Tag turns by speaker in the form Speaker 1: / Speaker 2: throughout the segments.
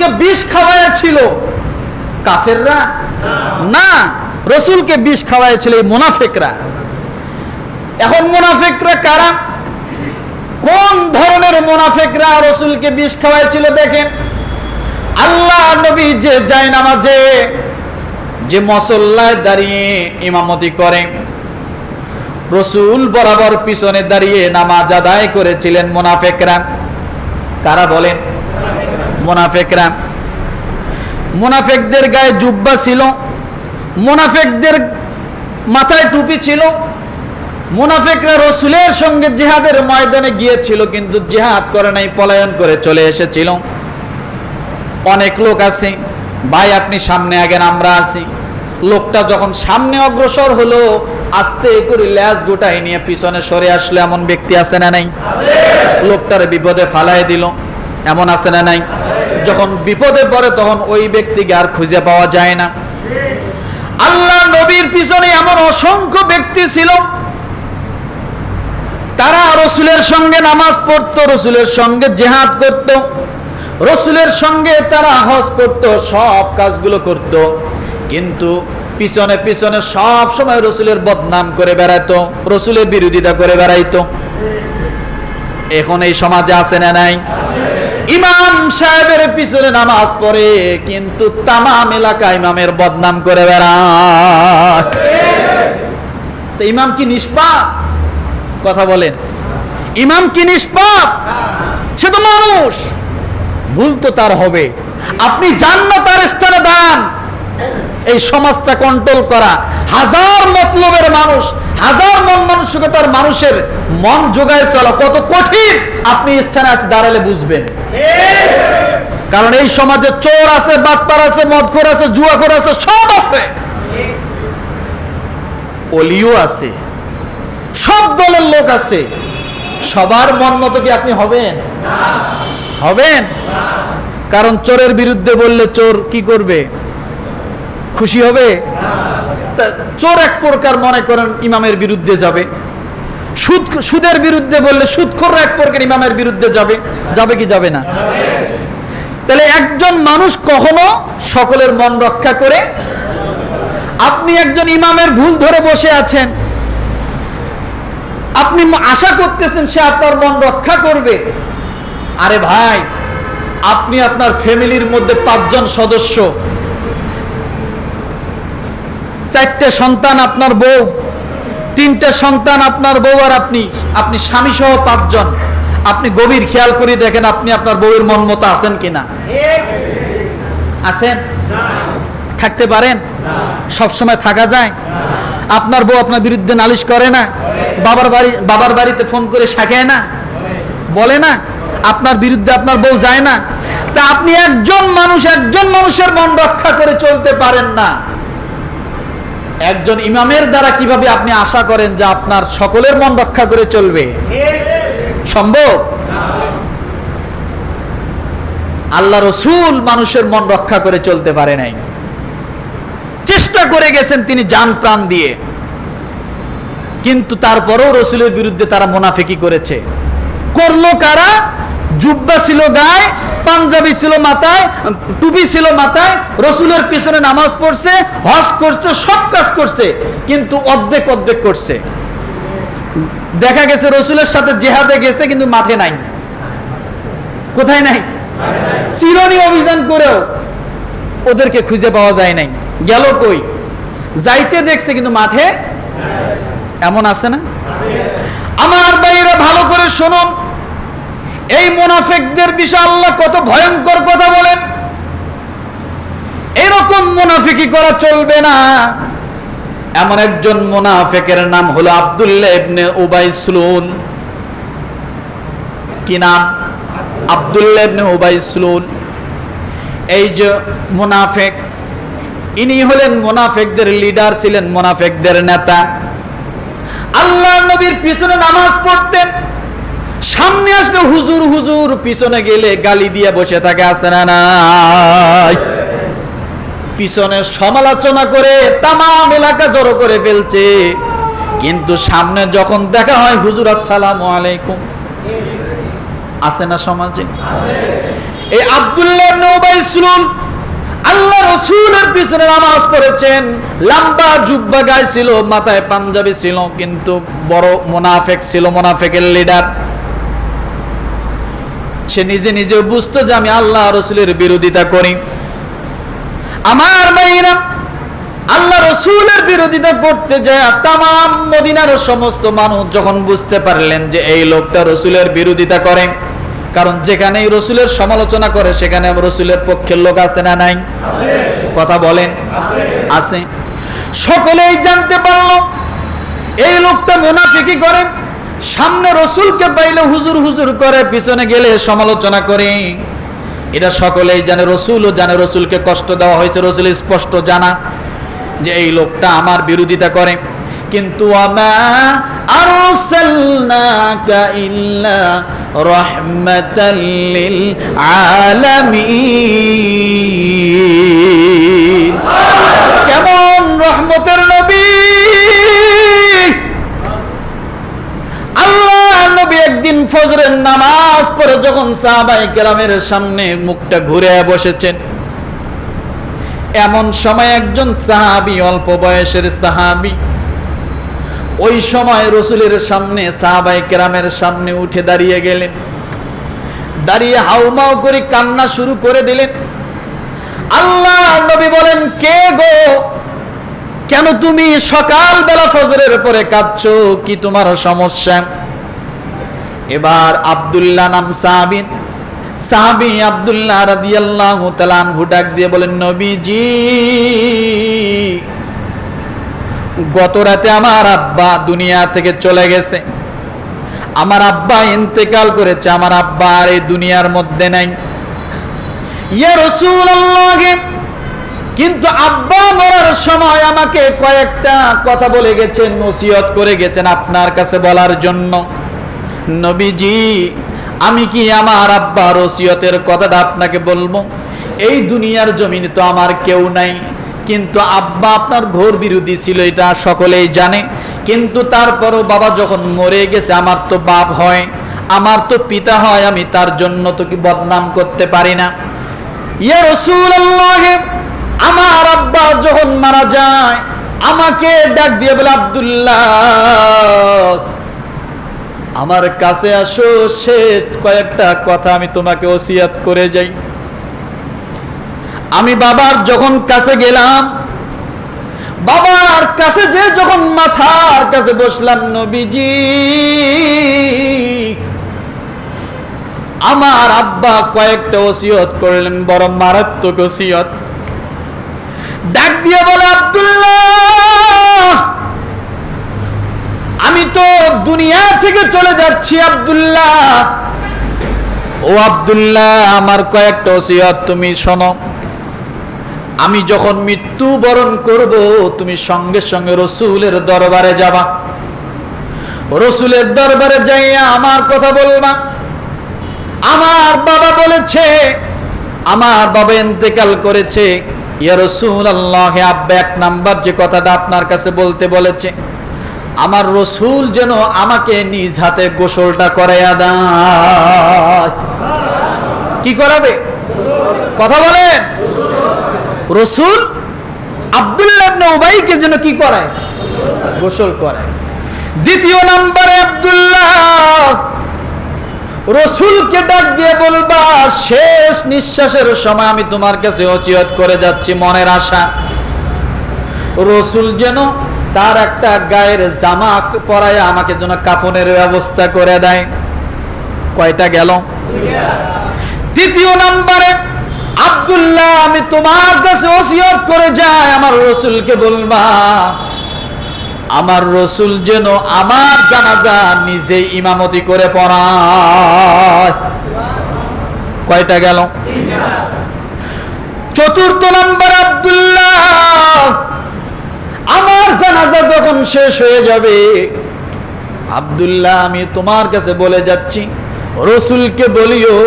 Speaker 1: রসুলকে বিষ খাওয়াইছিল কাফেররা না, রসুলকে বিষ খাওয়াইছিল এই মুনাফিকরা। এখন মুনাফিকরা কারা, কোন ধরনের মুনাফিকরা রসুলকে বিষ খাওয়াইছিল দেখেন। আল্লাহ নবী যে জায়নামাজে যে মুসল্লায় দাঁড়িয়ে ইমামতি করে, রসুল বরাবর পিছনে দাঁড়িয়ে নামাজ আদায় করেছিলেন মুনাফিকরা। কারা বলেন? মুনাফিকরা। মুনাফিকদের গায়ে জুব্বা ছিল, মুনাফিকদের মাথায় টুপি ছিল। মুনাফিকরা রসুলের সঙ্গে জিহাদের ময়দানে গিয়েছিল, কিন্তু জিহাদ করে নাই, পলায়ন করে চলে এসেছিল। অনেক লোক আছে, ভাই আপনি সামনে আগেন, আমরা আছি। লোকটা যখন সামনে অগ্রসর হলো, আস্তে করে ল্যাজ গোটাই নিয়ে পিছনে সরে আসলো, এমন ব্যক্তি আছে না নাই? লোকটার বিপদে ফালাই দিল, এমন আছে না নাই? যখন বিপদে পড়ে তখন ওই ব্যক্তিকে আর খুঁজে পাওয়া যায় না। আল্লাহ নবীর পিছনে এমন অসংখ্য ব্যক্তি ছিল, তারা রসুলের সঙ্গে নামাজ পড়তো, রসুলের সঙ্গে জিহাদ করত, রসুলের সঙ্গে তারা হজ করত, সব কাজগুলো করত, কিন্তু পিছনে পিছনে সব সময় রসুলের বদনাম করে বেড়াইতো, রসুলের বিরোধিতা করে বেড়াইতো। এখন এই সমাজে আছে না নাই? ইমাম সাহেবের পিছনে নামাজ পড়ে, কিন্তু তামাম এলাকা ইমামের বদনাম করে বেড়ায়। তো ইমাম কি নিষ্পাপ? কথা বলেন, ইমাম কি নিষ্পাপ? সে তো মানুষ, ভুল তো তার হবে। আপনি যান না তার স্থানে দাঁড়ান। এই সমাজটা কন্ট্রোল করা, হাজার মতলবের মানুষ, হাজার মন মানসিকতার মানুষের মন জোগায় চলা কত কঠিন, আপনি স্থানে আসে দাঁড়ালে বুঝবেন। কারণ এই সমাজে চোর আছে, বাটপার আছে, মদখোর আছে, জুয়াখোর আছে, সব আছে, ওলিও আছে, সব দলের লোক আছে। সবার মন মতো কি আপনি হবেন? হবেন? কারণ চোরের বিরুদ্ধে বললে চোর কি করবে? খুশি হবে? চোর এক প্রকার মনে করেন ইমামের বিরুদ্ধে যাবে, সুদের বিরুদ্ধে বললে সুদখোর এক প্রকার ইমামের বিরুদ্ধে যাবে, যাবে কি যাবে না? তাহলে একজন মানুষ কখনো সকলের মন রক্ষা করে? আপনি একজন ইমামের ভুল ধরে বসে আছেন, আপনি আশা করতেছেন সে আপনার মন রক্ষা করবে। আরে ভাই, আপনি আপনার ফ্যামিলির মধ্যে 5 জন সদস্য, 4টে সন্তান আপনার বউ, 3টে সন্তান আপনার বউ আর আপনি স্বামী সহ 5 জন। আপনি গভীর খেয়াল করে দেখেন আপনি আপনার বউয়ের মন মতো আছেন কিনা? আছেন? থাকতে পারেন? সব সময় থাকা যায়? আপনার বউ আপনার বিরুদ্ধে নালিশ করে না? বাবার বাড়িতে ফোন করে শাখায় না, বলে না? আপনার বিরুদ্ধে আপনার বউ যায় না? তা আপনি একজন মানুষের মন রক্ষা করে চলতে পারেন না, একজন ইমামের দ্বারা কিভাবে আপনি আশা করেন যে আপনার সকলের মন রক্ষা করে চলবে? সম্ভব? আল্লাহ রসুল মানুষের মন রক্ষা করে চলতে পারে নাই, চেষ্টা করে গেছেন তিনি জান প্রাণ দিয়ে, কিন্তু তারপরেও রসুলের বিরুদ্ধে তারা মুনাফিকি করেছে। করলো কারা? জুব্বা ছিল গায়ে, পাঞ্জাবি ছিল মাথায়, টুপি ছিল মাথায়, রসুলের পিছনে নামাজ পড়ছে, হজ করছে, সব কাজ করছে, কিন্তু অর্ধেক অর্ধেক করছে। দেখা গেছে রসুলের সাথে জেহাদে গেছে, কিন্তু মাঠে নাই। কোথায় নাই? চিরনি অভিযান করেও ওদেরকে খুঁজে পাওয়া যায় নাই। গেল কই? যাইতে দেখছে, কিন্তু মাঠে। এমন আছে না? আমার ভাইরা ভালো করে শুনুন, এই মুনাফিকদের বিষয়ে আল্লাহ কত ভয়ঙ্কর কথা বলেন। এরকম মুনাফিকি করা চলবে না। এমন একজন মুনাফিকের নাম হলো আব্দুল্লাহ ইবনে উবাই সুলুল। কি নাম? আব্দুল্লাহ ইবনে উবাই সুলুল। এই যে মুনাফিক, ইনি হলেন মুনাফিকদের লিডার, ছিলেন মুনাফিকদের নেতা। আল্লাহর নবীর পিছনে নামাজ পড়তেন, সামনে আসলে হুজুর হুজুর, পিছনে গেলে গালি দিয়ে বসে থাকে, আছে না নাই? পিছনে সমালোচনা করে তামাম এলাকা জড়ো করে ফেলছে, কিন্তু সামনে যখন দেখা হয় হুজুর আসসালামু আলাইকুম, আছে না সমাজে? এই আব্দুল্লাহ ইবনে উবাই মাইসলুল আল্লাহ রাসূলের পিছনে নামাজ পড়েছেন, লম্বা জুব্বা গায়ে ছিল, মাথায় পাঞ্জাবি ছিল, কিন্তু বড় মুনাফিক ছিল, মুনাফিকের লিডার। সে নিজে নিজে বুঝতো যে আমি আল্লাহ রাসূলের বিরোধিতা করি। আমার ভাইরা, আল্লাহ রাসূলের বিরোধিতা করতে যায় তামাম মদিনার সমস্ত মানুষ যখন বুঝতে পারলেন যে এই লোকটা রাসূলের বিরোধিতা করে, কারণ যেখানেই রাসূলের সমালোচনা করে সেখানে রাসূলের পক্ষের লোক আছে না নাই? কথা বলেন, আছে। সকলেই জানতে পারলো এই লোকটা মুনাফিকি করে, সামনে রাসূলকে পাইলে হুজুর হুজুর করে, পিছনে গেলে সমালোচনা করে। এটা সকলেই জানে, রাসূলও জানে রাসূলকে কষ্ট দেওয়া হয়েছে, রাসূল স্পষ্ট জানা যে এই লোকটা আমার বিরোধিতা করে। কিন্তু আমা আরসালনাকা ইল্লা রাহমাতাল লিল আলামিন। কেমন রহমতের নবী! আল্লাহ নবী একদিন ফজরের নামাজ পড়ে যখন সাহাবায়ে কেরামের সামনে মুখটা ঘুরে বসেছেন, এমন সময় একজন সাহাবী, অল্প বয়সের সাহাবী, ওই সময় রাসূলের সামনে সাহাবায়ে কেরামের সামনে উঠে দাঁড়িয়ে গেলেন। দাঁড়িয়ে হাউমাউ করে কান্না শুরু করে দিলেন। আল্লাহ নবী বলেন, কে গো, কেন তুমি সকালবেলা ফজরের পরে কাঁদছো, কি তোমার সমস্যা? এবার আব্দুল্লাহ নাম সাহাবী আব্দুল্লাহ রাদিয়াল্লাহু তাআলা আনহু ডাক দিয়ে বলেন, নবীজি, গত রাতে আমার আব্বা দুনিয়া থেকে চলে গেছে, আমার আব্বা ইন্তেকাল করেছে, আমার আব্বা আর এই দুনিয়ার মধ্যে নাই। ইয়া রাসূলুল্লাহ, কিন্তু আব্বা মরার সময় আমাকে কয়েকটা কথা বলে গেছেন, নসিহত করে গেছেন আপনার কাছে বলার জন্য। নবীজি, আমি কি আমার আব্বার ওসিয়তের কথাটা আপনাকে বলবো? এই দুনিয়ার জমিনে তো আমার কেউ নাই, কিন্তু আব্বা আপনার ঘোর বিরোধী ছিল, এটা সকলেই জানে। কিন্তু তারপরও বাবা যখন মরে গেছে, আমার তো বাপ হয়, আমার তো পিতা হয়, আমি তার জন্য তো কি বদনাম করতে পারি না। ইয়া রাসূলুল্লাহ, আমার আব্বা যখন মারা যায় আমাকে ডাক দিয়ে বলে, আব্দুল্লাহ আমার কাছে আসো, শেষ কয়েকটা কথা আমি তোমাকে ওসিয়ত করে যাই। আমি বাবার যখন কাছে গেলাম, বাবার কাছে যে যখন মাথার কাছে বসলাম, নবীজি, আমার আব্বা কয়েকটা ওসিয়ত করলেন, বড় মারাত্মক ওসিয়ত। ডাক দিয়ে বলে, আব্দুল্লাহ আমি তো দুনিয়া থেকে চলে যাচ্ছি, আব্দুল্লাহ ও আব্দুল্লাহ, আমার কয়েকটা ওসিয়ত তুমি শোনো। আমি যখন মৃত্যুবরণ করব, তুমি সঙ্গে সঙ্গে রাসূলের দরবারে যাবা, রাসূলের দরবারে যাইয়া আমার কথা বলবা। আমার বাবা বলেছে, আমার বাবা ইন্তেকাল করেছে, ইয়া রাসূলুল্লাহ, আব্বা এক নাম্বার যে কথাটা আপনার কাছে বলতে বলেছে, আমার রাসূল যেন আমাকে নিজ হাতে গোসলটা করাইয়া দেয়। কি করাবে? কথা বলেন। রাসূল আব্দুল্লাহ ইবনে উবাইকে যেন কি করায়? গোসল করায়। দ্বিতীয় নম্বরে আব্দুল্লাহ রাসূলকে ডাক দিয়ে বলবা, শেষ নিঃশ্বাসের সময় আমি তোমার কাছে ওসিয়ত করে যাচ্ছি, মনের আশা রাসূল যেন তার একটা গায়ের জামা পরায় আমাকে যেন কাফনের ব্যবস্থা করে দেয়। কয়টা গেল? তৃতীয় নম্বরে আব্দুল্লাহ আমি তোমার কাছে ওসিয়ত করে যাই, আমার রাসূলকে বলবা আমার রাসূল যেন আমার জানাজা নিজে ইমামতি করে পড়ায়। কয়টা গেল? চতুর্থ নম্বর আব্দুল্লাহ আমার জানাজা যখন শেষ হয়ে যাবে, আব্দুল্লাহ আমি তোমার কাছে বলে যাচ্ছি, রাসূলকে বলিও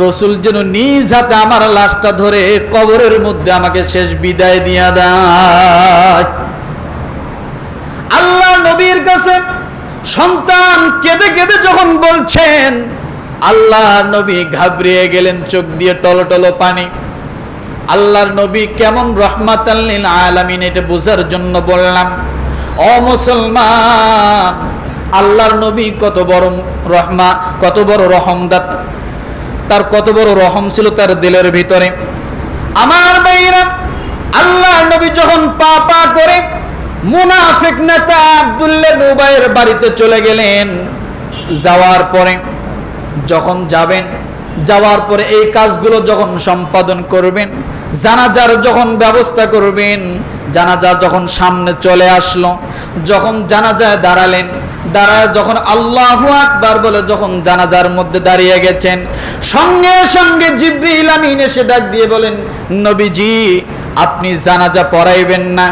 Speaker 1: রাসূল যেন নিজ হাতে আমার লাশটা ধরে কবরের মধ্যে আমাকে শেষ বিদায় দিয়া দেয়। আল্লাহ নবীর কাছে সন্তান কেঁদে কেঁদে যখন বলছেন, আল্লাহ নবী ঘাবড়িয়ে গেলেন, চোখ দিয়ে টলটল পানি। আল্লাহর নবী কেমন রাহমাতাল লিল আলামিন এটা বোঝার জন্য বললাম। ও মুসলমান, আল্লাহর নবী কত বড় কত বড় রহমদাত, তার কত বড় রহম ছিল তার দিলের ভিতরে। আমার ভাইরা, আল্লাহর নবী যখন পা পা করে মুনাফিক নেতা আব্দুল্লাহ ইবনে উবাইয়ের বাড়িতে চলে গেলেন, যাওয়ার পরে যখন যাওয়ার পরে এই কাজগুলো যখন সম্পাদন করবেন, জানাজার যখন ব্যবস্থা করবেন, জানাজা যখন সামনে চলে আসলো, যখন জানাজায় দাঁড়ালেন, দাঁড়ায় যখন আল্লাহু আকবার বলে যখন জানাজার মধ্যে দাঁড়িয়ে গেছেন, সঙ্গে সঙ্গে জিবরিল আমিন এসে ডাক দিয়ে বলেন, নবীজি আপনি জানাজা পড়াইবেন না।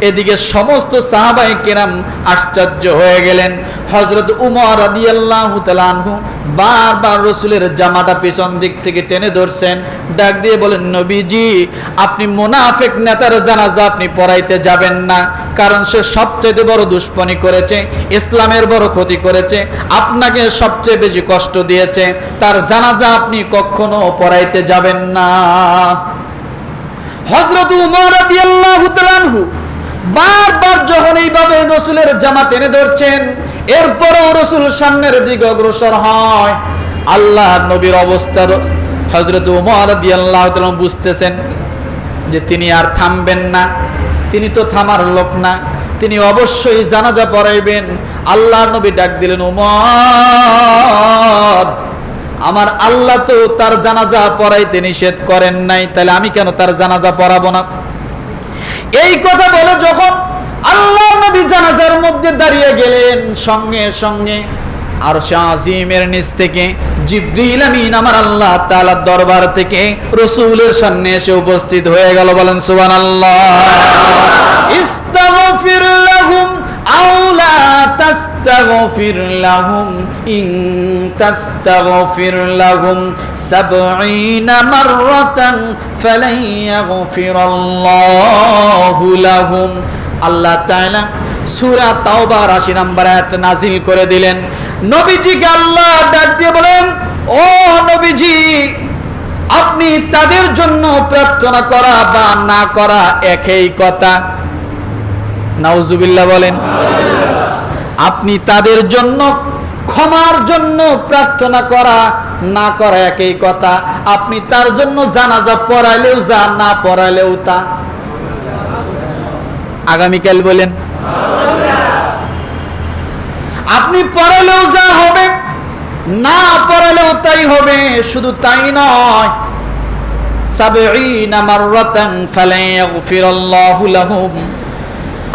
Speaker 1: এদিকে সমস্ত সাহাবায়ে কেরাম আশ্চর্য হয়ে গেলেন। হযরত উমর রাদিয়াল্লাহু তাআলা আনহু বারবার রাসূলের জামাটা পিছন দিক থেকে টেনে ধরছেন, ডাক দিয়ে বলেন, নবীজি আপনি মুনাফিক নেতার জানাজা আপনি পড়াইতে যাবেন না, কারণ সে সবচেয়ে বড় দুশমনি করেছে, ইসলামের বড় ক্ষতি করেছে, আপনাকে সবচেয়ে বেশি কষ্ট দিয়েছে, তার জানাজা আপনি কখনো পড়াইতে যাবেন না। হযরত উমর রাদিয়াল্লাহু তাআলা আনহু বারবার যখন এইভাবে রাসূলের জামা টেনে ধরছেন, এরপরও রাসূল সামনের দিকে অগ্রসর হয়। আল্লাহর নবীর অবস্থা হযরত উমর রাদিয়াল্লাহু তাআলা বুঝতেছেন যে তিনি আর থামবেন না, তিনি তো থামার লোক না, তিনি অবশ্যই জানাজা পড়াইবেন। আল্লাহর নবী ডাক দিলেন, উমর আমার আল্লাহ তো তার জানাজা পড়াইতে নিষেধ করেন নাই, তাহলে আমি কেন তার জানাজা পড়াবো না? এই কথা বলে যখন আল্লাহ নবী জানাজার মধ্যে দাঁড়িয়ে গেলেন, সঙ্গে সঙ্গে আরশে আজিমের নিচ থেকে জিবরিল আমিন আমার আল্লাহ তাআলার দরবার থেকে রাসূলের সামনে এসে উপস্থিত হয়ে গেল। বলেন সুবহানাল্লাহ। ইস্তাগফির লাহুম আও লা তাস্তাগফির লাহুম ইন তাস্তাগফির লাহুম ৭০ মাররাতান ফালান ইয়াগফিরাল্লাহু লাহুম। আল্লাহ তাআলা সূরা তাওবার ৮০ নম্বর আয়াত নাযিল করে দিলেন। নবীজিকে আল্লাহ ডাক দিয়ে বলেন, ও নবীজি আপনি তাদের জন্য প্রার্থনা করা বা না করা একই কথা। নাউজুবিল্লাহ বলেন। আপনি তাদের জন্য ক্ষমার জন্য প্রার্থনা করা না করা একই কথা। আপনি তার জন্য জানাজা পড়াইলেও যা, না পড়াইলেও তা। আগামীকাল বলেন, আপনি পড়ালেও যা হবে, না পড়ালেও তাই হবে। শুধু তাই নয়, ৭০ মাররাতান ফালান ইয়াগফিরাল্লাহু লাহুম।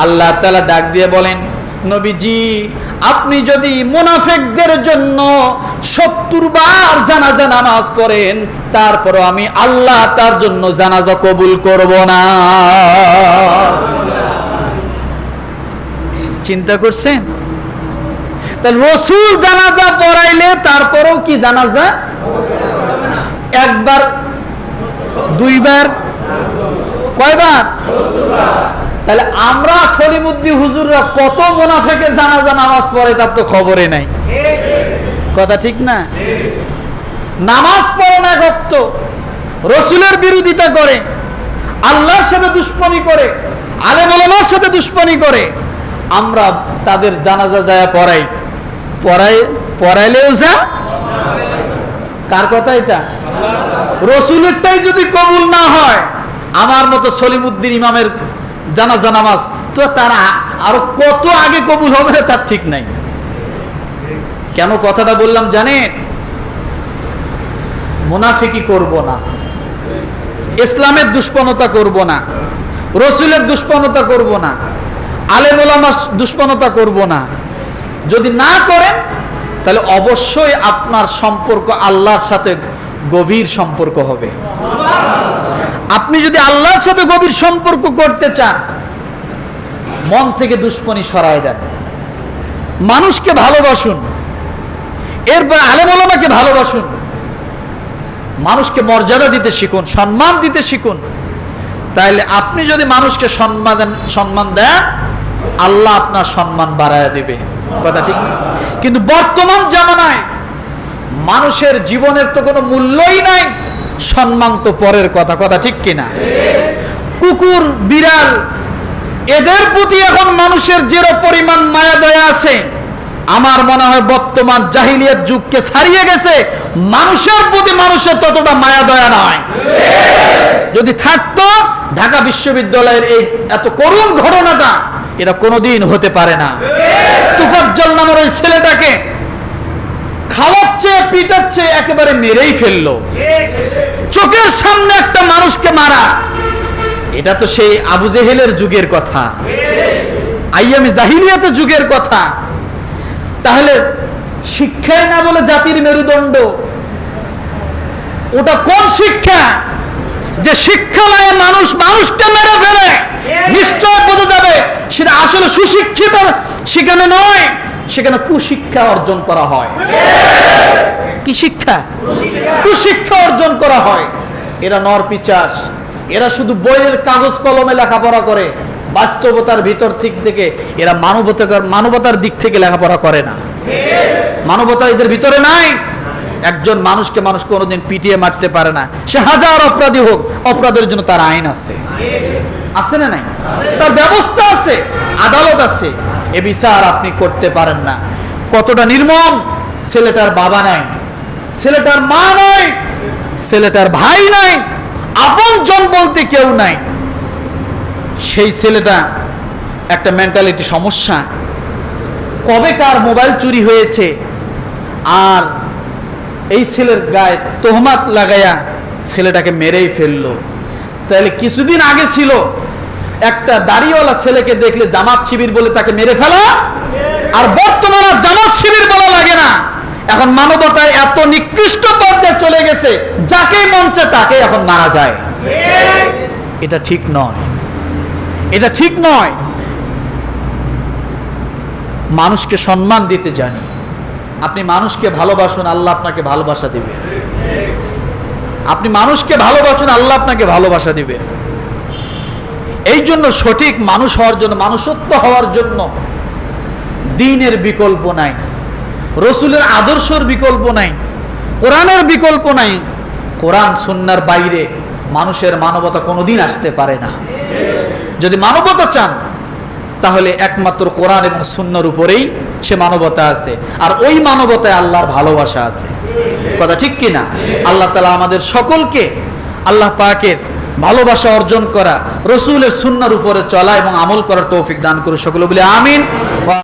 Speaker 1: আল্লাহ তাআলা ডাক দিয়ে বলেন, নবীজি আপনি যদি মুনাফিকদের জন্য ৭০ বার জানাজা নামাজ পড়েন, তারপরও আমি আল্লাহ তার জন্য জানাজা কবুল করব না। চিন্তা করছেন? তাহলে রাসূল জানাজা পড়াইলে তারপরেও কি জানাজা? একবার, দুইবার, কয়বার? তাহলে আমরা সলিমুদ্দিন হুজুররা কত মুনাফিকে জানাজা নামাজ পড়ে তার তো খবরই নাই। কথা ঠিক না? নামাজ পড়ে না, ভক্ত রাসূলের বিরোধিতা করে, আল্লাহর সাথে দুশমনি করে, আলেম ওলামার সাথে দুশমনি করে, আমরা তাদের জানাজা যায় পড়াইলেও যা। কার কথা এটা? রাসূলেরটাই যদি কবুল না হয়, আমার মতো সলিমুদ্দিন ইমামের জানাজা নামাজ তো তারা আরো কত আগে কবুল হবে না তার ঠিক নাই। কেন কথাটা বললাম জানেন? মুনাফিকি করব না, ইসলামের দুশমনতা করব না, রাসূলের দুশমনতা করব না, আলেম ওলামার দুশমনতা করব না। যদি না করেন তাহলে অবশ্যই আপনার সম্পর্ক আল্লাহর সাথে গভীর সম্পর্ক হবে। আপনি যদি আল্লাহর সাথে গভীর সম্পর্ক করতে চান, মন থেকে দুশমনি সরায় দেন, মানুষকে ভালোবাসুন, এরপর আলেম ওলামাকে ভালোবাসুন, মানুষকে মর্যাদা দিতে শিখুন, সম্মান দিতে শিখুন। তাইলে আপনি যদি মানুষকে সম্মান দেন, আল্লাহ আপনার সম্মান বাড়ায় দিবে। কথা ঠিক না? কিন্তু বর্তমান জামানায় মানুষের জীবনের তো কোনো মূল্যই নাই, সম্মান তো পরের কথা, কথা ঠিক কিনা? কুকুর বিড়াল এদের প্রতি এখন মানুষের যে পরিমাণ মায়া দয়া আছে, আমার মনে হয় বর্তমান জাহিলিয়াত যুগকে ছাড়িয়ে গেছে, মানুষের প্রতি মানুষের ততটা মায়া দয়া নয়। যদি থাকতো ঢাকা বিশ্ববিদ্যালয়ের এই এত করুণ ঘটনাটা এটা কোনোদিন হতে পারে না। তুফাজ্জল নামের ওই ছেলেটাকে খাওয়াচ্ছে পিটাচ্ছে, একেবারে মেরেই ফেললো, চোখের সামনে একটা মানুষকে মারা। এটা তো সেই আবু জেহেলের যুগের কথা, আইয়ামে জাহিলিয়াতের যুগের কথা। তাহলে শিক্ষায় না বলে জাতির মেরুদণ্ড, ওটা কোন শিক্ষা? যে শিক্ষালয়ে মানুষ মানুষকে মেরে ফেলে, নিশ্চয় বোঝা যাবে সেটা আসলে সুশিক্ষিত সেখানে নয়, সেখানে কুশিক্ষা অর্জন করা হয়। কি শিক্ষা? কুশিক্ষা অর্জন করা হয়। এরা নরপিচাস, এরা শুধু বইয়ের কাগজ কলমে লেখাপড়া করে, বাস্তবতার ভিতর থেকে এরা মানবতার দিক থেকে লেখাপড়া করে না। মানবতা এদের ভিতরে নাই। একজন মানুষকে মানুষ কোনোদিন পিটিয়ে মারতে পারে না, সে হাজার অপরাধী হোক, অপরাধের জন্য তার আইন আছে, আছে না নাই? তার ব্যবস্থা আছে, আদালত আছে। এ বিচার আপনি করতে পারেন না। কতটা নির্মম! ছেলেটার বাবা নাই, ছেলেটার মা নাই, ছেলেটার ভাই নাই, আপনজন বলতে কেউ নাই। সেই ছেলেটা একটা মেন্টালিটি সমস্যা, কবে কার মোবাইল চুরি হয়েছে, আর এই ছেলের গায়ে তোহমাত লাগাইয়া ছেলেটাকে মেরেই ফেললো। তাহলে কিছুদিন আগে ছিল একটা দাড়িওয়ালা ছেলেকে দেখলে জামাত শিবির বলে তাকে মেরে ফেলা, আর বর্তমানে জামাত শিবির বলা লাগে না। এখন মানবতায় এত নিকৃষ্ট পর্যায়ে চলে গেছে, যাকেই মন চায় তাকে এখন মারা যায়। এটা ঠিক নয়, এটা ঠিক নয়। মানুষকে সম্মান দিতে জানি। আপনি মানুষকে ভালোবাসুন, আল্লাহ আপনাকে ভালোবাসা দিবে। আপনি মানুষকে ভালোবাসুন, আল্লাহ আপনাকে ভালোবাসা দিবে। এই জন্য সঠিক মানুষ হওয়ার জন্য, মানুষত্ব হওয়ার জন্য দ্বীনের বিকল্প নাই, রসুলের আদর্শের বিকল্প নাই, কোরআনের বিকল্প নাই। কোরআন সুন্নাহর বাইরে মানুষের মানবতা কোনোদিন আসতে পারে না। যদি মানবতা চান তাহলে একমাত্র কোরআন এবং সুন্নাহর উপরেই সে মানবতা আছে, আর ওই মানবতায় আল্লাহর ভালোবাসা আছে। কথা ঠিক কিনা? আল্লাহ তাআলা আমাদের সকলকে আল্লাহ পাকের ভালোবাসা অর্জন করা, রসুলের সুন্নাহর উপরে চলা এবং আমল করার তৌফিক দান করুন। সকলে বলে আমিন।